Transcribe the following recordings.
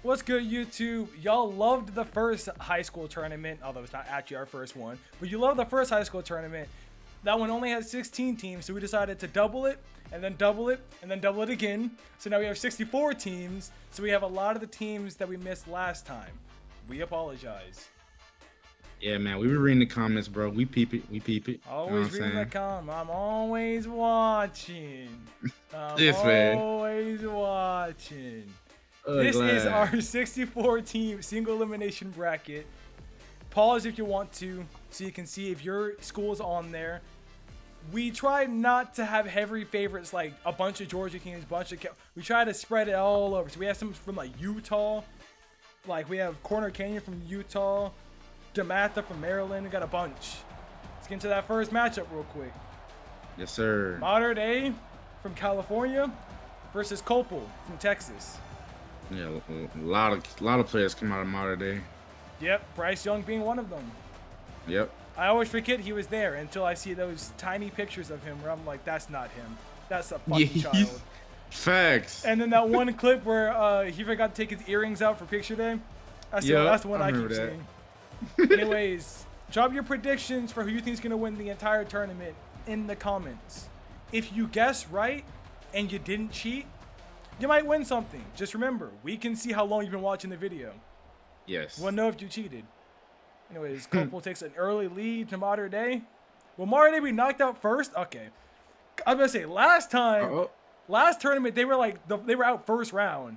What's good, YouTube? Y'all loved the first high school tournament, although it's not actually our first one, but you loved the first high school tournament. That one only had 16 teams, so we decided to double it, and then double it, and then double it again. So now we have 64 teams, so we have a lot of the teams that we missed last time. We apologize. Yeah, man, we were reading the comments, bro. We peep it. We peep it. Always reading the comments. I'm always watching. This man. Always watching. Glad. This is our 64-team single elimination bracket. Pause if you want to, so you can see if your school is on there. We try not to have heavy favorites like a bunch of Georgia teams, we try to spread it all over. So we have some from like Utah, like we have Corner Canyon from Utah, DeMatha from Maryland. We got a bunch. Let's get into that first matchup real quick. Yes, sir. Modern Day from California versus Copel from Texas. Yeah, a lot of players come out of modern day. Yep, Bryce Young being one of them. Yep. I always forget he was there until I see those tiny pictures of him where I'm like, that's not him. That's a fucking child. Facts. And then that one clip where he forgot to take his earrings out for picture day. That's the one I keep seeing. Anyways, drop your predictions for who you think is going to win the entire tournament in the comments. If you guess right and you didn't cheat, you might win something. Just remember, we can see how long you've been watching the video. Yes. We'll know if you cheated. Anyways, Copel takes an early lead to Modern Day. Will Modern Day be knocked out first? Okay. I was going to say, last tournament, they were out first round.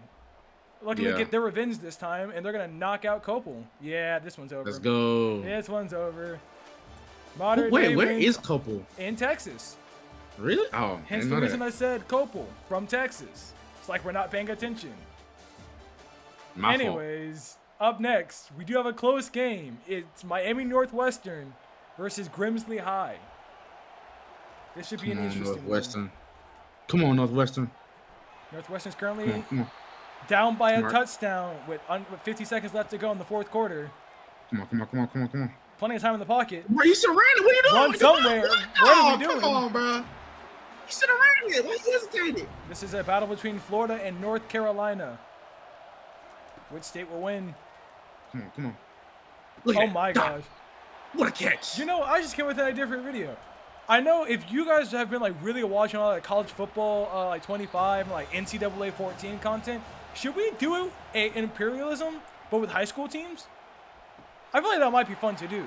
Luckily, they get their revenge this time, and they're going to knock out Copel. Yeah, this one's over. Let's go. This one's over. Modern Wait, Day where wins is Copel? in Texas. Really? Oh, Hence the reason I said Copel from Texas. It's like we're not paying attention. Anyways, up next, we do have a close game. It's Miami Northwestern versus Grimsley High. This should be an interesting Northwestern. Come on, Northwestern. Northwestern's currently down by a touchdown with 50 seconds left to go in the fourth quarter. Come on. Plenty of time in the pocket. Bro, you surrounded. What are you doing? Run somewhere. What are we doing? Come on, bro. You surrounded. Why you hesitated? This is a battle between Florida and North Carolina. Which state will win? Come on. Look at my gosh. What a catch. You know, I just came with a different video. I know if you guys have been like really watching all like college football, like 25, and, like NCAA 14 content, should we do an imperialism, but with high school teams? I feel like that might be fun to do.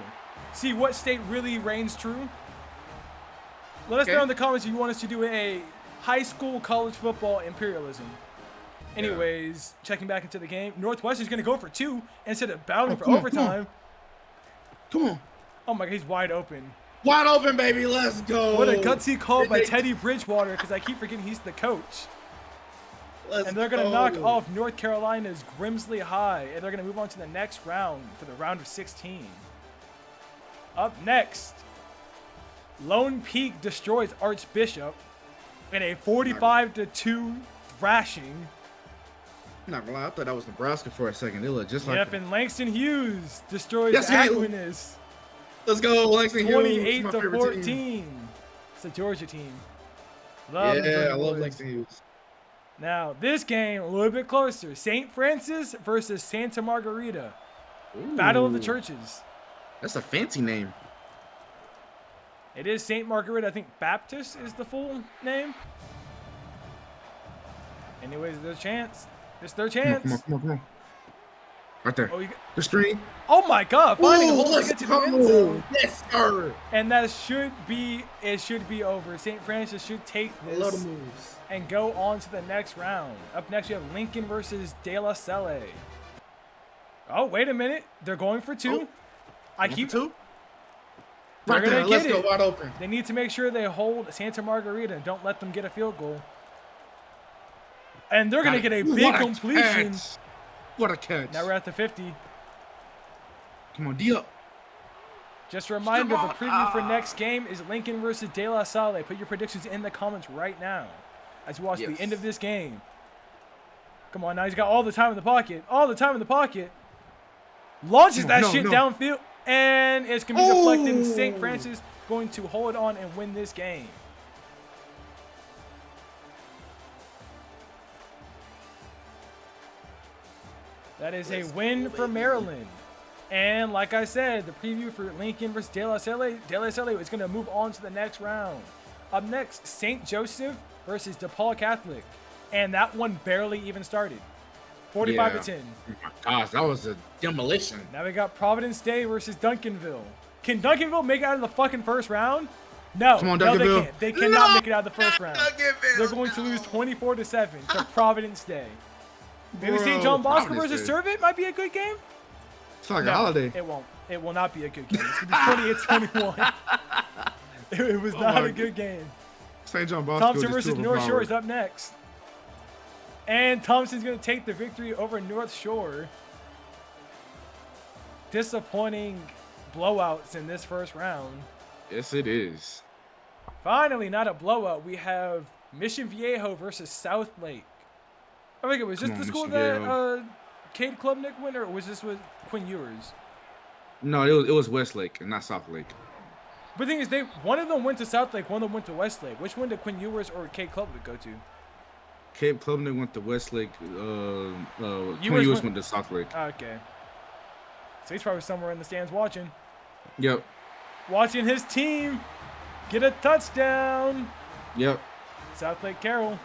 See what state really reigns true. Let us know in the comments if you want us to do a high school college football imperialism. Anyways, checking back into the game, Northwestern's going to go for 2 instead of battling for overtime. Come on. Oh my God, he's wide open. Wide open, baby. Let's go. What a gutsy call by Teddy Bridgewater, because I keep forgetting he's the coach. And they're going to knock off North Carolina's Grimsley High, and they're going to move on to the next round for the round of 16. Up next, Lone Peak destroys Archbishop in a 45-2 thrashing. I'm not gonna lie, I thought that was Nebraska for a second. They look just like and Langston Hughes destroys Aquinas. Let's go, Langston Hughes. 28-14. It's a Georgia team. I love Langston Hughes. Now, this game, a little bit closer. St. Francis versus Santa Margarita. Ooh. Battle of the Churches. That's a fancy name. It is St. Margarita. I think Baptist is the full name. Anyways, there's a chance. It's their chance. Come on. Right there. The screen. Oh my God! Finding a hole to get to the end zone. Yes, sir. And that should be over. St. Francis should take this. A lot of moves. And go on to the next round. Up next, we have Lincoln versus De La Salle. Oh, wait a minute. They're going for 2. I keep 2. Right there. Let's go wide open. They need to make sure they hold Santa Margarita and don't let them get a field goal. And they're going to get a big completion. What a catch. Now we're at the 50. Come on, D up. Just a reminder, the preview for next game is Lincoln versus De La Salle. Put your predictions in the comments right now as we watch the end of this game. Come on, now he's got all the time in the pocket. Launches that shit downfield, and it's going to be deflected. And St. Francis going to hold on and win this game. That is a win for Maryland. And like I said, the preview for Lincoln versus De La Salle is going to move on to the next round. Up next, St. Joseph versus DePaul Catholic. And that one barely even started. 45-10. Oh my gosh, that was a demolition. Now we got Providence Day versus Duncanville. Can Duncanville make it out of the fucking first round? No. Come on, no, they Duncanville. can't. They cannot make it out of the first round. Duncanville, They're going to lose 24-7 to Providence Day. Maybe St. John Bosco versus Servant might be a good game. It's like a holiday. It won't. It will not be a good game. It's going to be 28-21. It was not a good game. St. John Bosco Thompson versus North Shore is up next. And Thompson's going to take the victory over North Shore. Disappointing blowouts in this first round. Yes, it is. Finally, not a blowout. We have Mission Viejo versus South Lake. I think it was just the school that Cade Klubnik went, or was this with Quinn Ewers? No, it was Westlake and not South Lake. But the thing is, one of them went to South Lake, one of them went to Westlake. Which one did Quinn Ewers or Cade Klubnik go to? Cade Klubnik went to Westlake. Quinn Ewers went to South Lake. Okay. So he's probably somewhere in the stands watching. Yep. Watching his team get a touchdown. Yep. South Lake Carroll.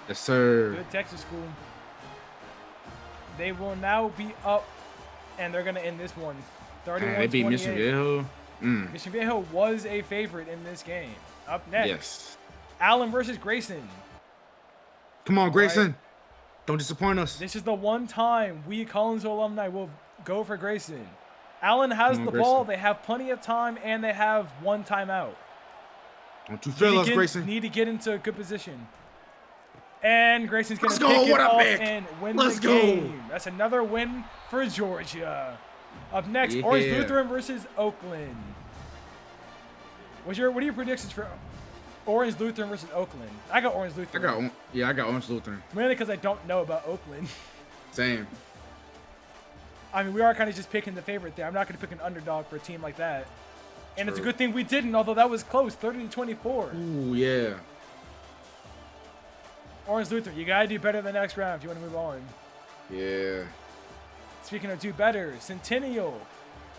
Yes, sir. Good Texas school. They will now be up, and they're going to end this one. 31-28. They beat Mission Viejo. Mission Viejo was a favorite in this game. Up next, yes. Allen versus Grayson. Come on, Grayson. Right. Don't disappoint us. This is the one time we Collinsville alumni will go for Grayson. Allen has the ball. They have plenty of time, and they have one timeout. Don't you fail us, Grayson. Need to get into a good position. And Grayson's going to pick it up and win the game. That's another win for Georgia. Up next, Orange Lutheran versus Oakland. What are your predictions for Orange Lutheran versus Oakland? I got Orange Lutheran. I got Orange Lutheran. Mainly because I don't know about Oakland. Same. I mean, we are kind of just picking the favorite there. I'm not going to pick an underdog for a team like that. And It's a good thing we didn't, although that was close, 30-24. Ooh, yeah. Orange Lutheran, you got to do better the next round if you want to move on. Yeah. Speaking of do better, Centennial,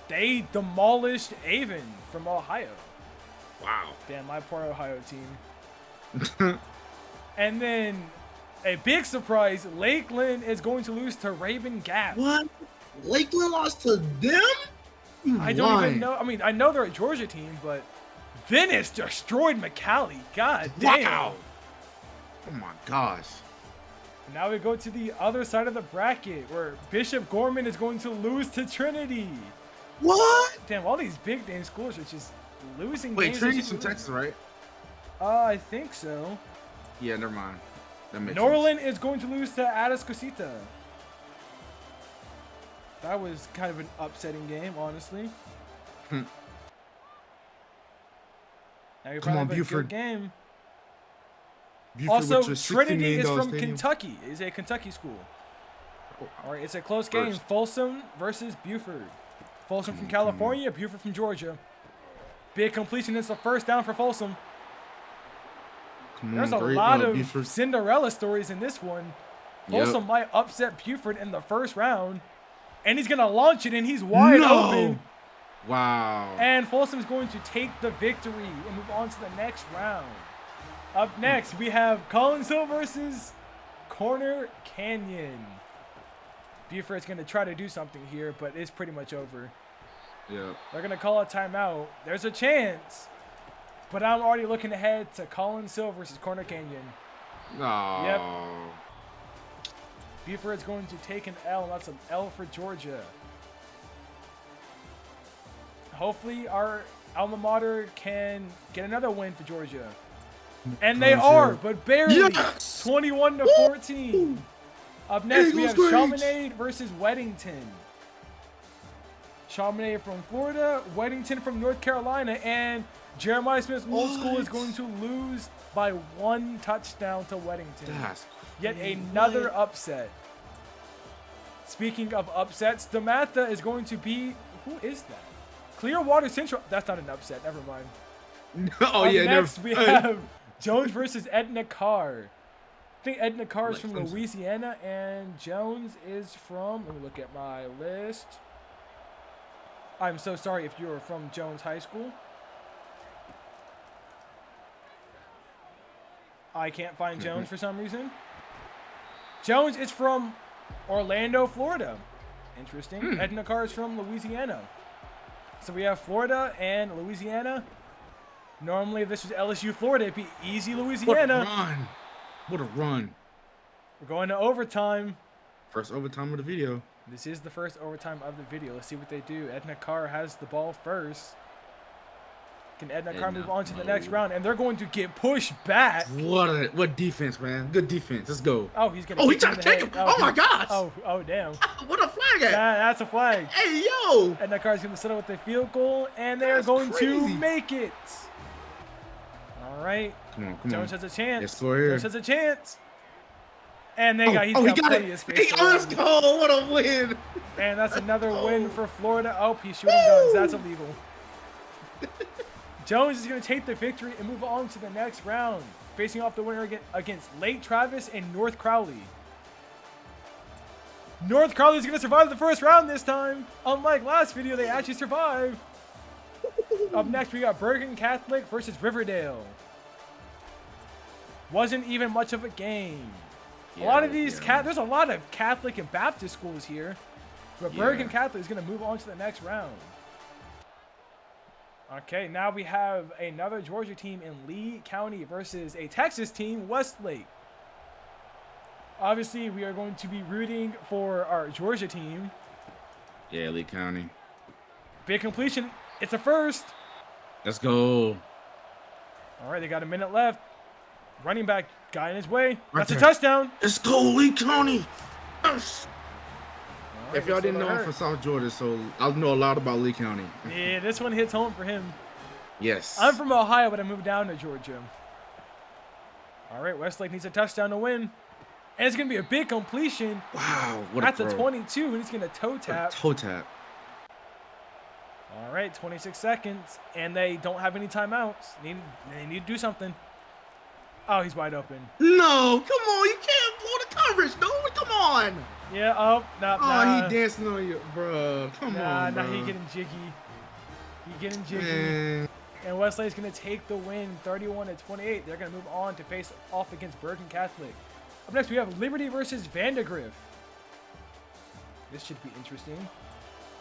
they demolished Avon from Ohio. Wow. Damn, my poor Ohio team. And then, a big surprise, Lakeland is going to lose to Raven Gap. What? Lakeland lost to them? I don't even know. I mean, I know they're a Georgia team, but Venice destroyed McCallie. God damn. Wow. Oh my gosh. Now we go to the other side of the bracket where Bishop Gorman is going to lose to Trinity. What? Damn, all these big name schools are just losing games. Wait, Trinity's from Texas, right? I think so. Yeah, never mind. That makes Norland sense. is going to lose to Atascocita. That was kind of an upsetting game, honestly. Now you probably have a good game. Buford, also, Trinity is from Kentucky. It's a Kentucky school. All right, it's a close game. Folsom versus Buford. Folsom from California, Buford from Georgia. Big completion. It's the first down for Folsom. There's a lot of Buford. Cinderella stories in this one. Folsom might upset Buford in the first round. And he's going to launch it, and he's wide open. Wow. And Folsom's going to take the victory and move on to the next round. Up next, we have Collinsville versus Corner Canyon. Buford's going to try to do something here, but it's pretty much over. Yeah. They're going to call a timeout. There's a chance, but I'm already looking ahead to Collinsville versus Corner Canyon. Oh. Yep. Buford's going to take an L. That's an L for Georgia. Hopefully, our alma mater can get another win for Georgia. And they are, but barely. 21-14. Up next, we have Chaminade versus Weddington. Chaminade from Florida, Weddington from North Carolina, and Jeremiah Smith's old school is going to lose by 1 touchdown to Weddington. That's Yet another upset. Speaking of upsets, DeMatha is going to be, who is that? Clearwater Central. That's not an upset. Never mind. Oh, yeah. Next, we have Jones versus Edna Carr. think Edna Carr is from Clemson. Louisiana, and Jones is from. Let me look at my list. I'm so sorry if you're from Jones High School. I can't find Jones for some reason. Jones is from Orlando, Florida. Interesting. Edna Carr is from Louisiana. So we have Florida and Louisiana. Normally, if this was LSU, Florida, it'd be easy Louisiana. What a run. What a run. We're going to overtime. First overtime of the video. This is the first overtime of the video. Let's see what they do. Edna Carr has the ball first. Can Edna Carr move on to the next round? And they're going to get pushed back. What defense, man. Good defense. Let's go. Oh, he's going to he tried to take him. Oh, my gosh. Oh, damn. What a flag at? That's a flag. Hey, yo. Edna Carr's going to settle with a field goal, and they're going to make it. All right. Come on. Jones has a chance. Let's score here. Jones has a chance. And he's got plenty of space. Let's go. What a win. And that's another win for Florida. Oh, he's shooting guns. That's illegal. Jones is going to take the victory and move on to the next round, facing off the winner against Lake Travis and North Crowley. North Crowley is going to survive the first round this time. Unlike last video, they actually survived. Up next, we got Bergen Catholic versus Riverdale. Wasn't even much of a game. A lot of these there's a lot of Catholic and Baptist schools here, but Bergen Catholic is going to move on to the next round. Okay, now we have another Georgia team in Lee County versus a Texas team, Westlake. Obviously, we are going to be rooting for our Georgia team. Yeah, Lee County. Big completion. It's a first. Let's go. All right, they got a minute left. Running back, guy in his way. That's there. a touchdown. Let's go, Lee County. Yes. Right, If y'all didn't know, I'm from South Georgia, so I know a lot about Lee County. Yeah, this one hits home for him. Yes. I'm from Ohio, but I moved down to Georgia. All right, Westlake needs a touchdown to win. And it's going to be a big completion. Wow. What at a the 22, and he's going to toe tap. Toe tap. All right, 26 seconds, and they don't have any timeouts. They need to do something. Oh, he's wide open. No, come on. You can't blow the coverage, dude. Come on. Yeah, nah. He dancing on you, bro. Come on, bro. Nah, he getting jiggy. Man. And Westlake's going to take the win, 31-28. They're going to move on to face off against Bergen Catholic. Up next, we have Liberty versus Vandergrift. This should be interesting.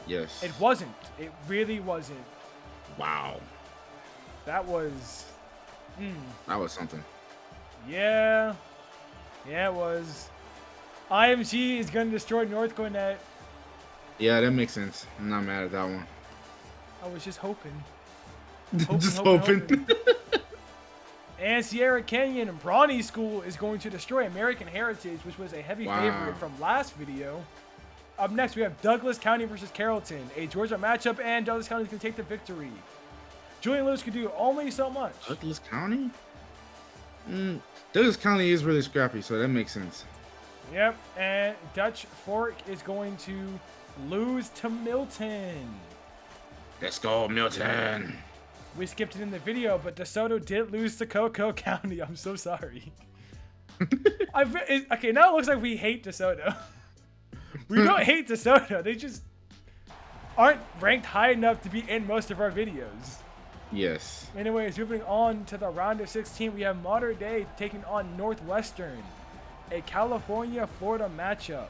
Yes. It wasn't. It really wasn't. Wow. That was... That was something. Yeah. Yeah, it was. IMG is going to destroy North Gwinnett. Yeah, that makes sense. I'm not mad at that one. I was just hoping. Hoping. And Sierra Canyon and Brawny School is going to destroy American Heritage, which was a heavy favorite from last video. Up next, we have Douglas County versus Carrollton, a Georgia matchup, and Douglas County is going to take the victory. Julian Lewis could do only so much. Douglas County? Douglas County is really scrappy, so that makes sense. Yep, and Dutch Fork is going to lose to Milton. Let's go, Milton. We skipped it in the video, but DeSoto did lose to Coco County. I'm so sorry. Okay, now it looks like we hate DeSoto. We don't hate DeSoto. They just aren't ranked high enough to be in most of our videos. Yes. Anyways, moving on to the round of 16, we have Modern Day taking on Northwestern, a California-Florida matchup.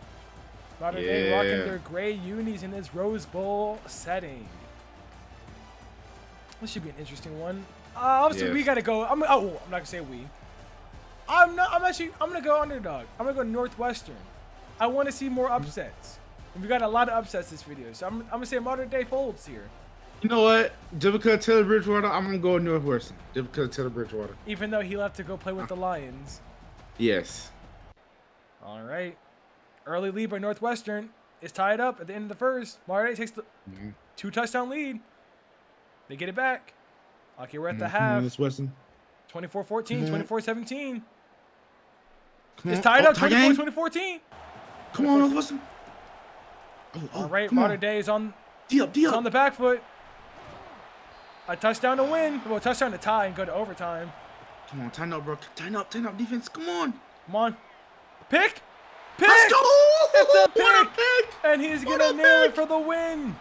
Modern Day rocking their gray unis in this Rose Bowl setting. This should be an interesting one. Obviously, we gotta go. I'm not gonna say we. I'm gonna go underdog. I'm gonna go Northwestern. I want to see more upsets. And we got a lot of upsets this video, so I'm gonna say Modern Day folds here. You know what? Just because Taylor Bridgewater, I'm gonna go Northwestern. Just because Taylor Bridgewater. Even though he left to go play with the Lions. Yes. All right. Early lead by Northwestern is tied up at the end of the first. Margarita takes the 2-touchdown lead. They get it back. Okay, we're at the half. 24-14, 24-17. It's tied up 24-14. Come on, Northwestern. All right, Modern Day is on D-up. on the back foot. A touchdown to win. Well, a touchdown to tie and go to overtime. Come on, tighten up, bro. Tighten up, defense. Come on. Come on. Pick! Pick! Let's go! It's a What pick! pick! And he's going What to a nail it pick! for the win.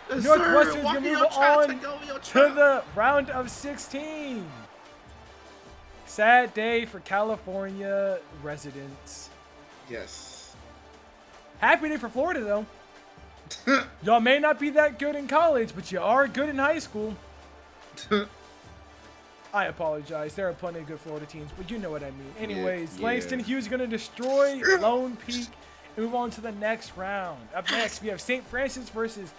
Yes, Northwestern's sir. going to Walk move your trap, on take over your to trap. the round of 16. Sad day for California residents. Yes. Happy day for Florida, though. Y'all may not be that good in college, but you are good in high school. I apologize. There are plenty of good Florida teams, but you know what I mean. Anyways, Yeah. Langston Hughes is going to destroy Lone Peak and move on to the next round. Up next, we have St. Francis versus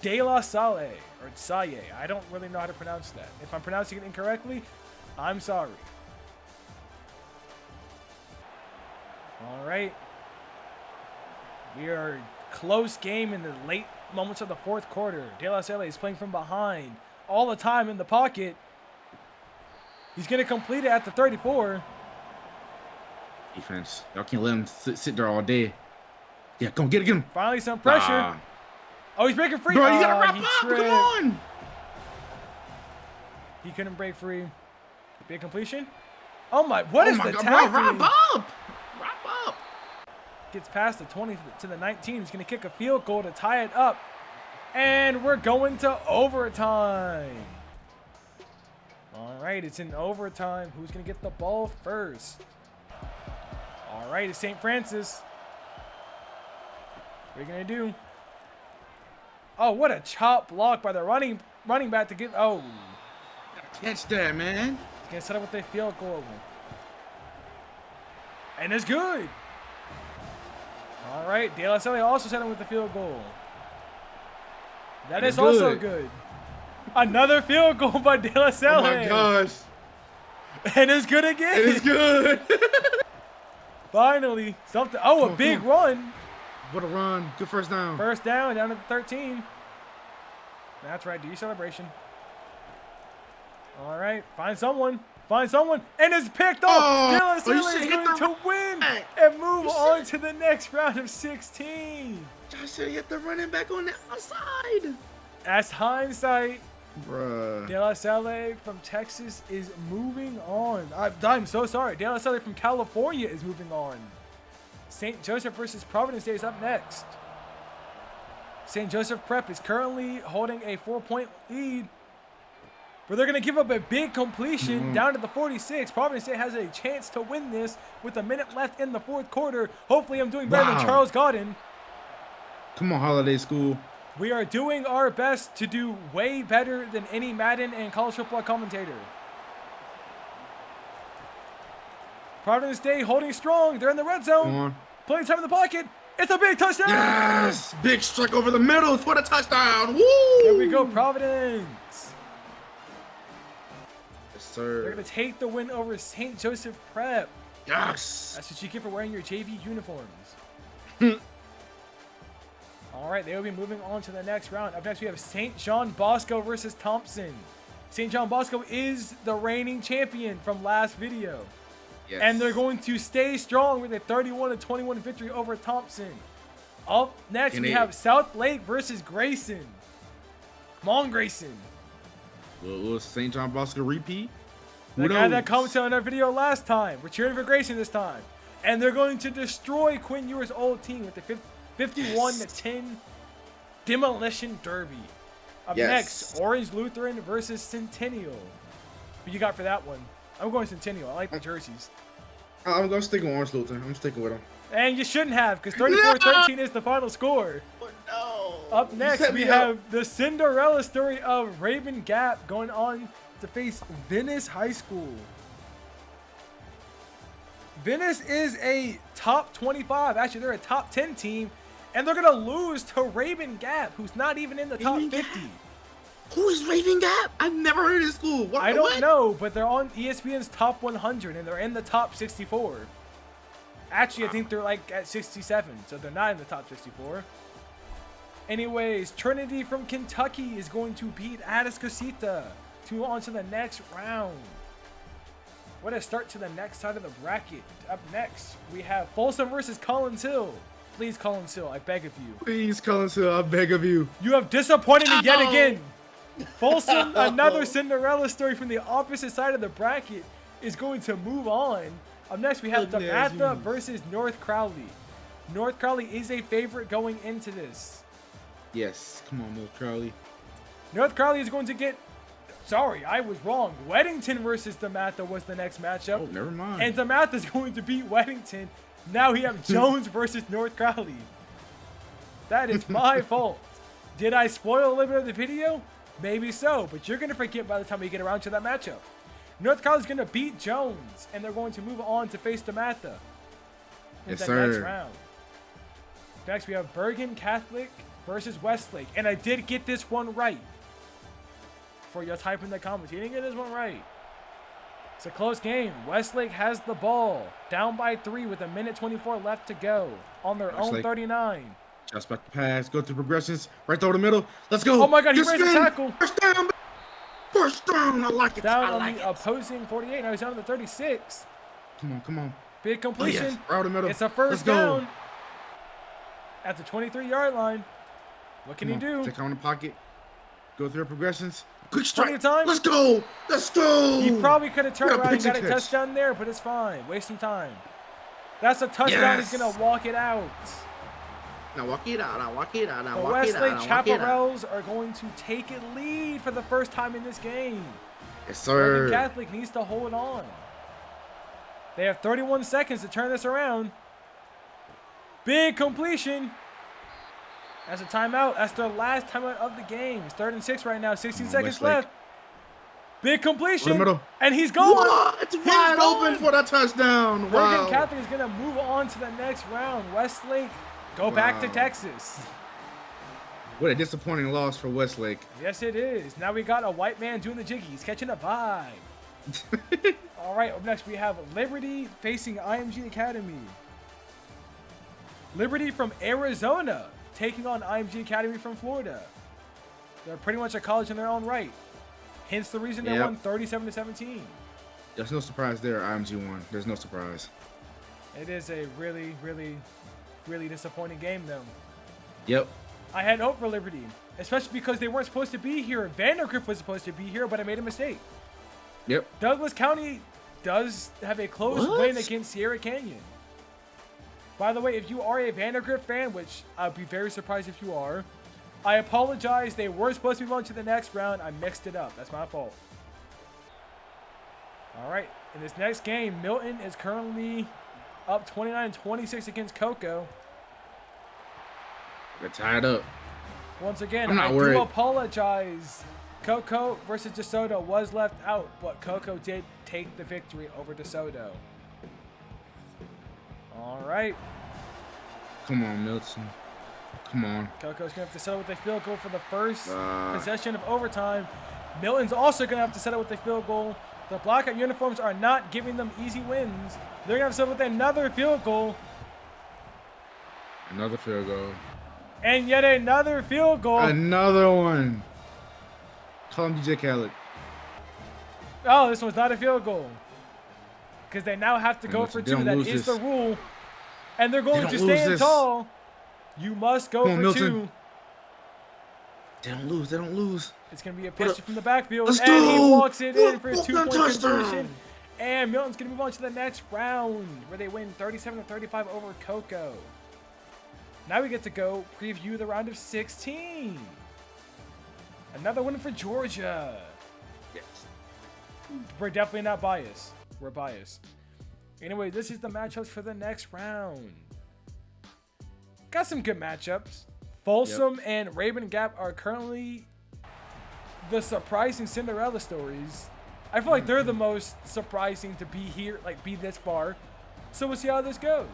De La Salle, or Salle. I don't really know how to pronounce that. If I'm pronouncing it incorrectly, I'm sorry. All right. We are close game in the late moments of the fourth quarter. De La Salle is playing from behind all the time in the pocket. He's going to complete it at the 34. Defense. Y'all can't let him sit there all day. Yeah, go get him. Finally some pressure. Oh, he's breaking free. Bro, you gotta Oh, wrap he up. tripped. Come on. He couldn't break free. Big completion. Oh my, what is the God, tackling? bro, wrap up. Gets past the 20 to the 19. He's going to kick a field goal to tie it up. And we're going to overtime. All right, it's in overtime. Who's going to get the ball first? All right, it's St. Francis. What are you going to do? Oh, what a chop block by the running back to get. Oh. Catch that, man. He's going to set up with a field goal. And it's good. All right, De La Salle also set him with the field goal. That is also good. Another field goal by De La Salle. Oh, my gosh. And it's good again. It is good. Finally, something. Oh, a big run. What a run. Good first down. First down to the 13. That's right, do your celebration. All right, find someone. And it's picked off. De La Salle is going to win and move on to the next round of 16. Josh said he hit the running back on the outside. That's hindsight. Bruh. De La Salle from Texas is moving on. I'm so sorry. De La Salle from California is moving on. St. Joseph versus Providence Day is up next. St. Joseph Prep is currently holding a 4-point lead, but they're going to give up a big completion down to the 46. Providence Day has a chance to win this with a minute left in the fourth quarter. Hopefully I'm doing better than Charles Godin. Come on, Holiday School. We are doing our best to do way better than any Madden and college football commentator. Providence Day holding strong. They're in the red zone. Come on. Playing time in the pocket. It's a big touchdown. Yes! Big strike over the middle. What a touchdown. Woo! There we go, Providence. Yes, sir. They're going to take the win over St. Joseph Prep. Yes! That's what you get for wearing your JV uniforms. All right, they will be moving on to the next round. Up next, we have St. John Bosco versus Thompson. St. John Bosco is the reigning champion from last video. Yes. And they're going to stay strong with a 31-21 victory over Thompson. Up next, we have South Lake versus Grayson. Come on, Grayson. Will St. John Bosco repeat? The guy that commented on our video last time. We're cheering for Grayson this time. And they're going to destroy Quinn Ewer's old team with the 51-10 Demolition Derby. Up next, Orange Lutheran versus Centennial. What you got for that one? I'm going Centennial. I like the jerseys. I'm going to stick with Orange Lutheran. I'm sticking with him. And you shouldn't have, because 34-13 is the final score. Oh, no. Up next, we have the Cinderella story of Raven Gap going on to face Venice High School. Venice is a top 25. Actually, they're a top 10 team. And they're going to lose to Raven Gap, who's not even in the top 50. Who is Raven Gap? I've never heard of this school. I don't know, but they're on ESPN's top 100, and they're in the top 64. Actually, I think they're like at 67, so they're not in the top 64. Anyways, Trinity from Kentucky is going to beat Atascocita to move on to the next round. What a start to the next side of the bracket. Up next, we have Folsom versus Collins Hill. Please, Collins Hill, I beg of you. Please, Collins Hill, I beg of you. You have disappointed me yet again. Folsom, another Cinderella story from the opposite side of the bracket, is going to move on Up next, we have Ugly ass DeMatha Hughes. versus North Crowley. North Crowley is a favorite going into this. Yes. Come on, Milton Crowley. North Crowley is going to get... Sorry, I was wrong. Weddington versus DeMatha was the next matchup. Oh, never mind. And DeMatha is going to beat Weddington. Now we have Jones versus North Crowley. That is my fault. Did I spoil a little bit of the video? Maybe so, but you're going to forget by the time we get around to that matchup. North Crowley's going to beat Jones, and they're going to move on to face DeMatha in Yes, the sir. next round. Next, we have Bergen Catholic versus Westlake, and I did get this one right. For your type in the comments, you didn't get this one right. It's a close game. Westlake has the ball, down by 3 with 1:24 left to go on their own Westlake. 39. Just back to pass. Go through progressions. Right over the middle. Let's go. Oh my God, he Just raised a spin. tackle. First down. First down. I like it. Down I on like the it. opposing 48. Now he's down to the 36. Come on, come on. Big Oh, completion. yes. Right over the middle. It's a first Let's go. down at the 23-yard line. What can he Come on. do? Take out in the pocket. Go through progressions. Quick Plenty strike. of time. Let's go. Let's go. He probably could have turned Yeah, around and pitch and got a catch. touchdown there, but it's fine. Waste some time. That's a touchdown. Yes. He's going to walk it out. Now walk it out. Now walk it out. Now The walk it Westlake out. Now walk it out. Chaparrals are going to take a lead for the first time in this game. Yes, Bergen sir. Catholic needs to hold on. They have 31 seconds to turn this around. Big completion. That's a timeout. That's their last timeout of the game. It's 3rd and 6 right now. 16 on, seconds Westlake. left. Big completion. Over the middle. And he's going. What? It's He's wide going. open for the touchdown. Bergen Wow. Catholic is going to move on to the next round. Westlake, go back to Wow. Texas. What a disappointing loss for Westlake. Yes, it is. Now we got a white man doing the jiggies, catching a vibe. All right, up next we have Liberty facing IMG Academy. Liberty from Arizona taking on IMG Academy from Florida. They're pretty much a college in their own right. Hence the reason they Yep. won 37-17. There's no surprise there. IMG won. There's no surprise. It is a really, really, really disappointing game, though. Yep. I had hope for Liberty, especially because they weren't supposed to be here. Vandergrift was supposed to be here, but I made a mistake. Yep. Douglas County does have a close What? win against Sierra Canyon. By the way, if you are a Vandergrift fan, which I'd be very surprised if you are, I apologize. They were supposed to move on to the next round. I mixed it up. That's my fault. All right. In this next game, Milton is currently up 29-26 against Coco. They're tied up. Once again, I'm not I worried. do apologize. Coco versus DeSoto was left out, but Coco did take the victory over DeSoto. All right. Come on, Milton. Come on. Coco's going to have to settle with a field goal for the first possession of overtime. Milton's also going to have to settle with a field goal. The blackout uniforms are not giving them easy wins. They're going to have to settle with another field goal. Another field goal. And yet another field goal. Another one. Call him DJ Khaled. Oh, this one's not a field goal. Because they now have to go Milton, for they 2. don't That lose is this. the rule. And they're going They to don't lose stand this. tall. You must go Come on, for Milton. 2. They don't lose. They don't lose. It's going to be a pitch from the backfield. Let's And he go. walks it in for a Walk that 2-point touchdown. conversion. And Milton's going to move on to the next round where they win 37-35 over Coco. Now we get to go preview the round of 16. Another win for Georgia. Yes. We're definitely not biased. We're biased. Anyway, this is the matchups for the next round. Got some good matchups. Folsom and Raven Gap are currently the surprising Cinderella stories. I feel like they're the most surprising to be here, like be this far. So we'll see how this goes.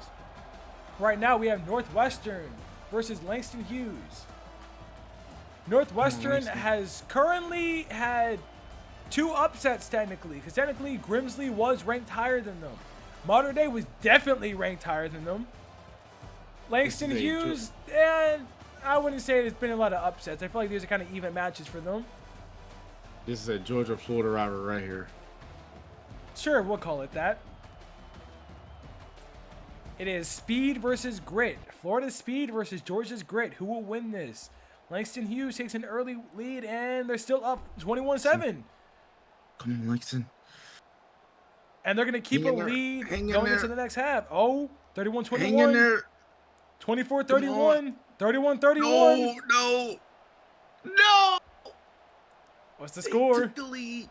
Right now we have Northwestern versus Langston Hughes. Northwestern Langston. has currently had 2 upsets technically, because technically Grimsley was ranked higher than them. Modern Day was definitely ranked higher than them. Langston This is a Hughes, and I wouldn't say there's been a lot of upsets. I feel like these are kind of even matches for them. This is a Georgia-Florida rivalry right here. Sure, we'll call it that. It is speed versus grit. Florida's speed versus Georgia's grit. Who will win this? Langston Hughes takes an early lead, and they're still up 21-7. Come on, Langston. And they're going to keep a lead going into the next half. Oh, 31-21. Hang in there. 24-31. 31-31. No. What's the score? Took the lead.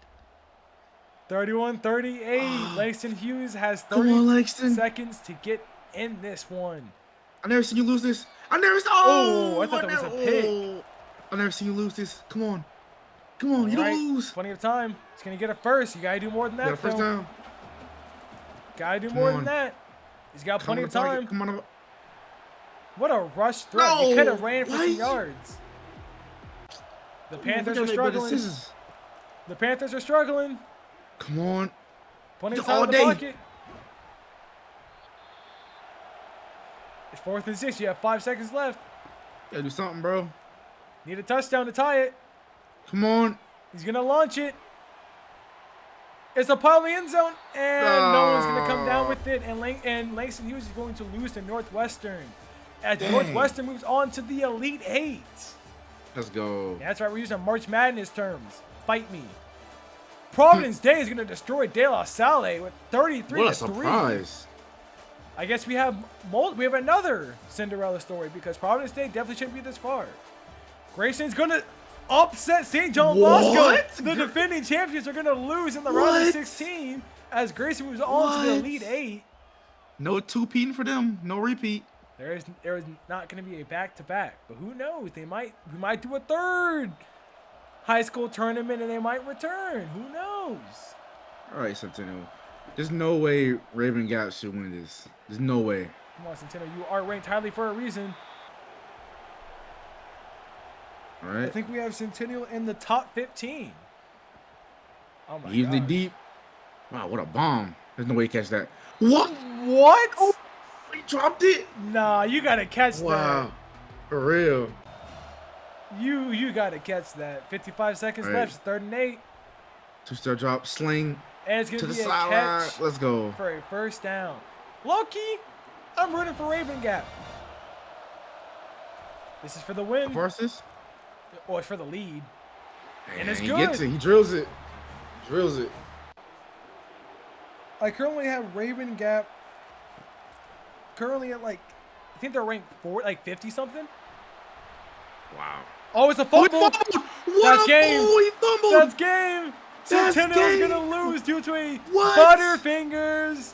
31-38. Langston Hughes has 30 seconds to get in this one. I never seen you lose this. I thought that was a pick. I never seen you lose this. Come on. You don't lose. Plenty of time. He's going to get a first. You got to do more than that, first down. Got to do more than that. He's got plenty of time. Come on. What a rush threat. He could have ran for some yards. The Panthers are struggling. The Panthers are struggling. Come on. Plenty of time in the pocket. It's 4th and 6. You have 5 seconds left. Gotta do something, bro. Need a touchdown to tie it. Come on. He's going to launch it. It's a pile in the end zone, and no one's going to come down with it. And Langston Hughes is going to lose to Northwestern. As Northwestern moves on to the Elite Eight. Let's go. Yeah, that's right. We're using March Madness terms. Fight me. Providence Day is going to destroy De La Salle with 33-3. What a surprise. I guess we have another Cinderella story because Providence Day definitely shouldn't be this far. Grayson's going to upset St. John Bosco. The defending champions are going to lose in the round of 16 as Grayson moves on to the Elite Eight. No two-peating for them. No repeat. There is not going to be a back-to-back, but who knows? We might do a third high school tournament and they might return. Who knows? All right, Centennial. There's no way Raven Gap should win this. There's no way. Come on, Centennial. You are ranked highly for a reason. All right. I think we have Centennial in the top 15. Oh my Easily God. deep. Wow, what a bomb. There's no way to catch that. What? Oh, he dropped it? Nah, you got to catch that. Wow. For real. You got to catch that. 55 seconds left. 3rd and 8. Two-star drop, sling. And it's going to to the be a sideline. catch Let's go. for a first down. Low-key, I'm rooting for Raven Gap. This is for the win. Parsons? Or it's for the lead. And it's he good. Gets it. He drills it. I currently have Raven Gap currently at I think they're ranked 50 something. Wow. Oh, it's a fumble. That's game. He fumbled. That's game. Centennial's gonna lose due to a Butterfingers.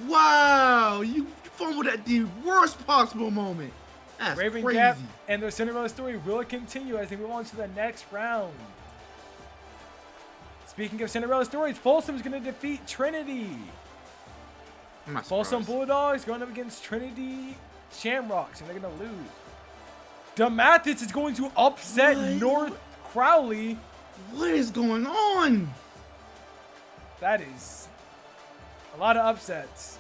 Wow, you fumbled at the worst possible moment. That's Raven crazy. Gap and their Cinderella story will continue as they move on to the next round. Speaking of Cinderella stories, Folsom's going to defeat Trinity. Folsom Bulldogs going up against Trinity Shamrocks, and they're going to lose. DeMathis is going to upset North Crowley. What is going on? That is a lot of upsets.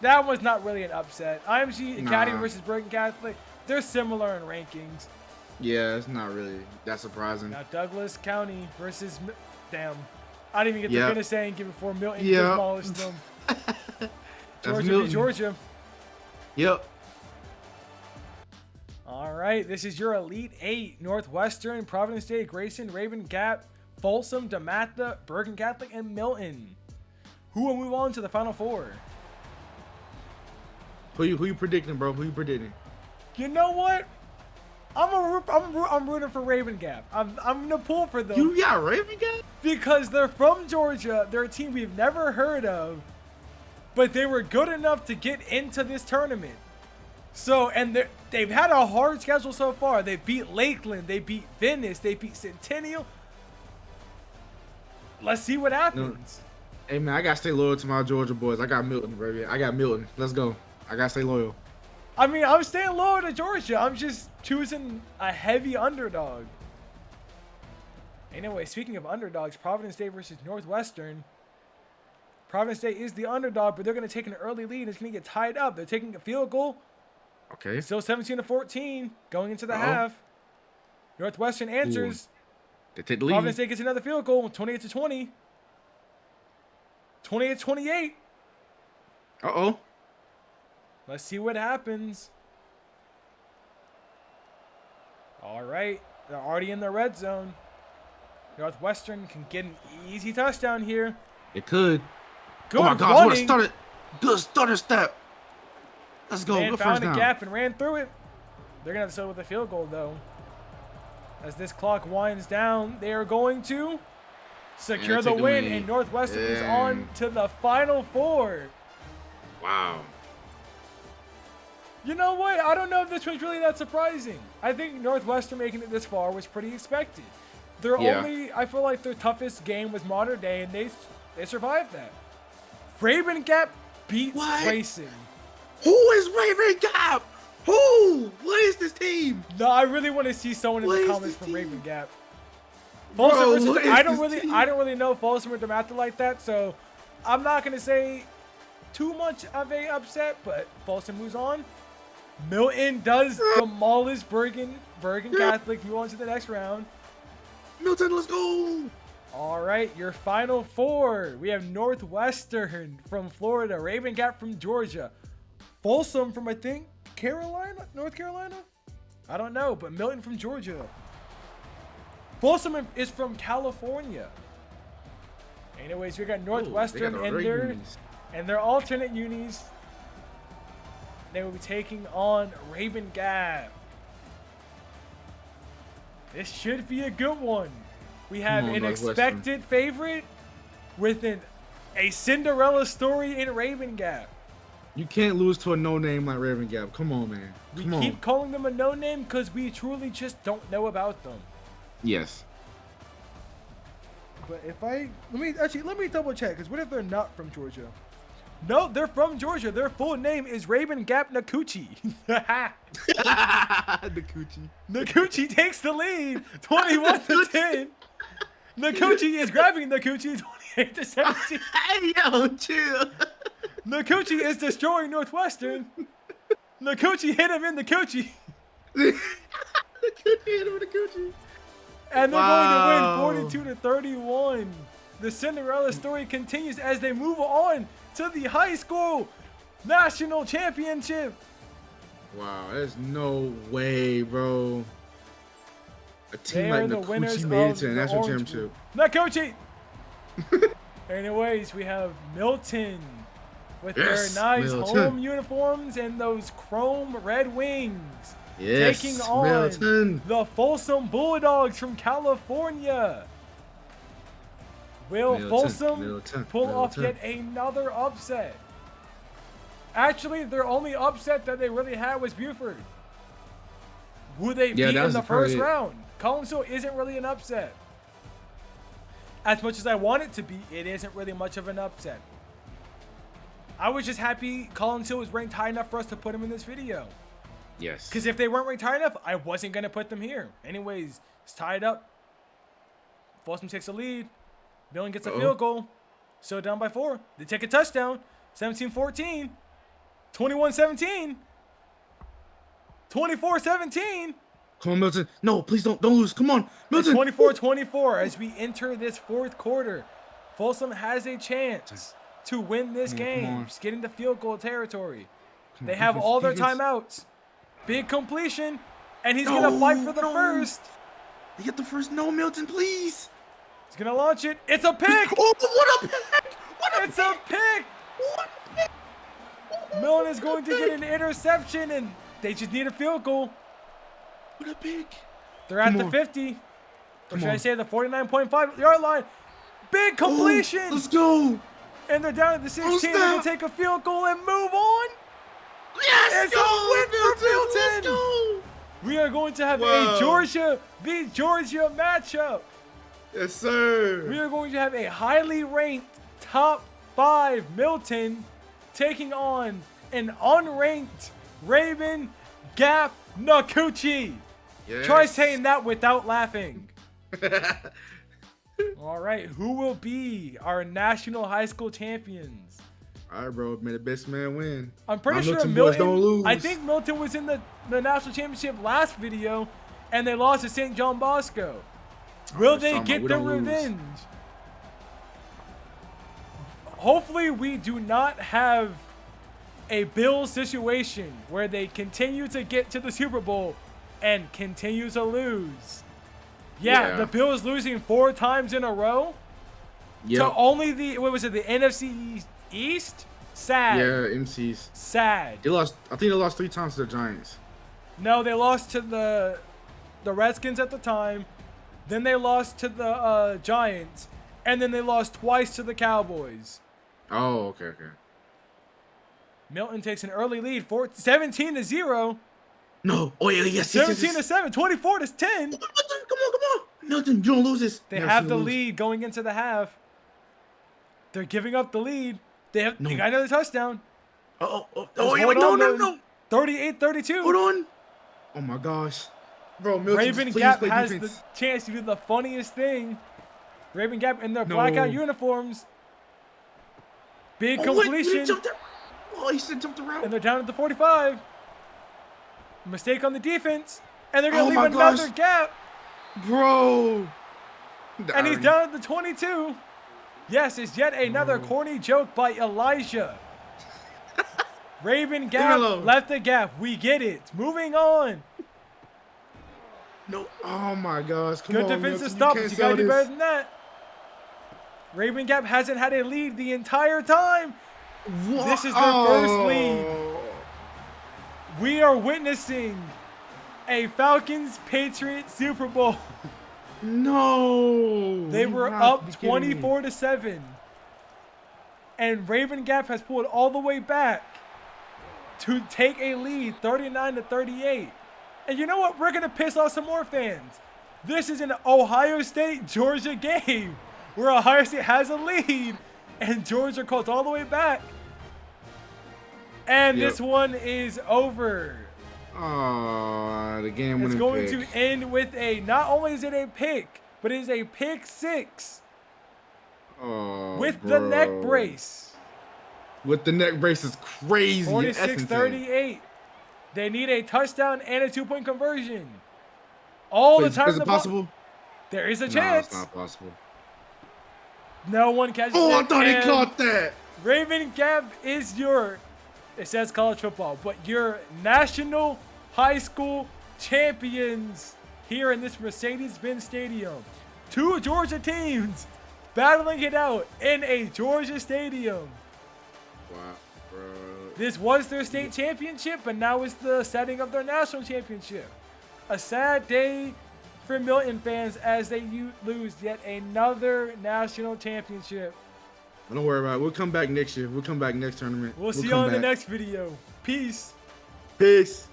That was not really an upset. IMG Academy versus Bergen Catholic, they're similar in rankings. Yeah, it's not really that surprising. Now Douglas County versus... Damn. I didn't even get to finish saying before Milton demolished them. Georgia v. Georgia. Yep. All right. This is your Elite Eight. Northwestern, Providence Day, Grayson, Raven Gap, Folsom, DeMatha, Bergen Catholic, and Milton. Who will move on to the Final Four? Who you predicting, bro? Who you predicting? You know what? I'm rooting for Raven Gap. I'm gonna pull for them. You got Raven Gap? Because they're from Georgia. They're a team we've never heard of, but they were good enough to get into this tournament. So, and they've had a hard schedule so far. They beat Lakeland. They beat Venice. They beat Centennial. Let's see what happens. Hey man, I gotta stay loyal to my Georgia boys. I got Milton, baby. I got Milton. Let's go. I gotta stay loyal. I mean, I'm staying loyal to Georgia. I'm just choosing a heavy underdog. Anyway, speaking of underdogs, Providence Day versus Northwestern. Providence Day is the underdog, but they're going to take an early lead. It's going to get tied up. They're taking a field goal. Okay. Still 17-14 going into the half. Northwestern answers. They take the lead. Providence Day gets another field goal, 28-20. 28-28. Uh-oh. Let's see what happens. All right. They're already in the red zone. Northwestern can get an easy touchdown here. It could. Good oh my gosh, what a starter. Good starter step. Let's go. Man Good found first a down. gap and ran through it. They're going to have to settle with a field goal, though. As this clock winds down, they are going to secure the win, and Northwestern is on to the Final Four. Wow. You know what? I don't know if this was really that surprising. I think Northwestern making it this far was pretty expected. I feel like their toughest game was Modern Day, and they survived that. Raven Gap beats Grayson. Who is Raven Gap? Who? What is this team? No, I really want to see someone in the comments from Raven Gap. Folsom versus, I don't really know Folsom or Dematha like that, so I'm not gonna say too much of a upset, but Folsom moves on. Milton does demolish Bergen Catholic, move on to the next round. Milton, let's go. All right, your Final Four. We have Northwestern from Florida, Raven Gap from Georgia, Folsom from, I think, North Carolina? I don't know, but Milton from Georgia. Folsom is from California. Anyways, we got Northwestern in there, and their alternate unis. They will be taking on Raven Gap. This should be a good one. We have an expected favorite with a Cinderella story in Raven Gap. You can't lose to a no-name like Raven Gap. Come on, man. We keep calling them a no-name because we truly just don't know about them. Yes. But if let me double check, because what if they're not from Georgia? No, they're from Georgia. Their full name is Raven Gap Nakuchi. Nakuchi takes the lead, 21-10. Nakuchi is grabbing Nakuchi, 28-17. Hey, yo, chill. Nakuchi is destroying Northwestern. Nakuchi hit him in the coochie. Nakuchi hit him in the coochie. And they're going to win 42-31. The Cinderella story continues as they move on to the high school national championship. Wow, there's no way, bro. A team like Nakuchi made it to the national championship. Nakuchi! Anyways, we have Milton with their nice home uniforms and those chrome red wings. Yes, taking on the Folsom Bulldogs from California. Will Folsom pull off yet another upset? Actually, their only upset that they really had was Buford, who they beat in the first round. Collinsville isn't really an upset. As much as I want it to be, it isn't really much of an upset. I was just happy Collinsville was ranked high enough for us to put him in this video. Yes. Because if they weren't ranked high enough, I wasn't going to put them here. Anyways, it's tied up. Folsom takes a lead. Milton gets a field goal. Still down by 4. They take a touchdown. 17-14. 21-17. 24-17. Come on, Milton. No, please don't lose. Come on, Milton. 24-24 as we enter this fourth quarter. Folsom has a chance to win this game. Just getting the field goal territory. They have all their timeouts. Big completion. And he's going to fight for the first. They get the first. No, Milton, please. He's going to launch it. It's a pick. Oh, what a pick. It's a pick. What a pick. Milton is going to get an interception, and they just need a field goal. What a pick. They're at the 50. Or should I say the 49.5 yard line. Big completion. Oh, let's go. And they're down at the 16. They're going to take a field goal and move on. Yes, it's a win for Milton. Let's go. We are going to have a Georgia v. Georgia matchup. Yes, sir. We are going to have a highly ranked top 5 Milton taking on an unranked Raven Gap Nakuchi. Yes. Try saying that without laughing. All right, who will be our national high school champions? All right, bro. May the best man win. I'm pretty sure Milton don't lose. I think Milton was in the national championship last video, and they lost to St. John Bosco. Will they get their revenge? Hopefully, we do not have a Bills situation where they continue to get to the Super Bowl and continue to lose. Yeah, the Bills losing 4 times in a row to only the NFC East, sad. Yeah, MCs. Sad. They lost. I think they lost 3 times to the Giants. No, they lost to the Redskins at the time. Then they lost to the Giants, and then they lost twice to the Cowboys. Oh, okay. Milton takes an early lead, 17-0. No. Oh, yeah, yes. 17-7, 24-10. Come on. Milton, you don't lose this. They have the lead going into the half. They're giving up the lead. They got another touchdown. No. 38-32. Hold on. Oh, my gosh. Bro, Milton, Raven Gap has the chance to do the funniest thing. Raven Gap in their blackout uniforms. Big completion. He said jump the route. And they're down at the 45. Mistake on the defense. And they're going to leave another gap. Bro. And he's down at the 22. Yes, it's yet another corny joke by Elijah. Raven Gap left the gap. We get it. Moving on. No. Oh, my gosh. Come Good on, defensive stop. You got to do better than that. Raven Gap hasn't had a lead the entire time. What? This is their first lead. We are witnessing a Falcons-Patriots Super Bowl. No. They were up 24-7. And Raven Gap has pulled all the way back to take a lead 39-38. And you know what? We're going to piss off some more fans. This is an Ohio State-Georgia game where Ohio State has a lead and Georgia calls all the way back. And this one is over. The game It's going to end with not only is it a pick, but it is a pick 6. With the neck brace. With the neck brace is crazy. 46-38. They need a touchdown and a 2-point conversion. All the time. Is it possible? There is a chance. It's not possible. No one catches it. Oh, I thought he caught that. Raven Gap is it says college football, but your national high school champions here in this Mercedes-Benz Stadium. 2 Georgia teams battling it out in a Georgia stadium. Wow, bro. This was their state championship, but now it's the setting of their national championship. A sad day for Milton fans as they lose yet another national championship. Don't worry about it. We'll come back next year. We'll come back next tournament. We'll see you on the next video. Peace. Peace.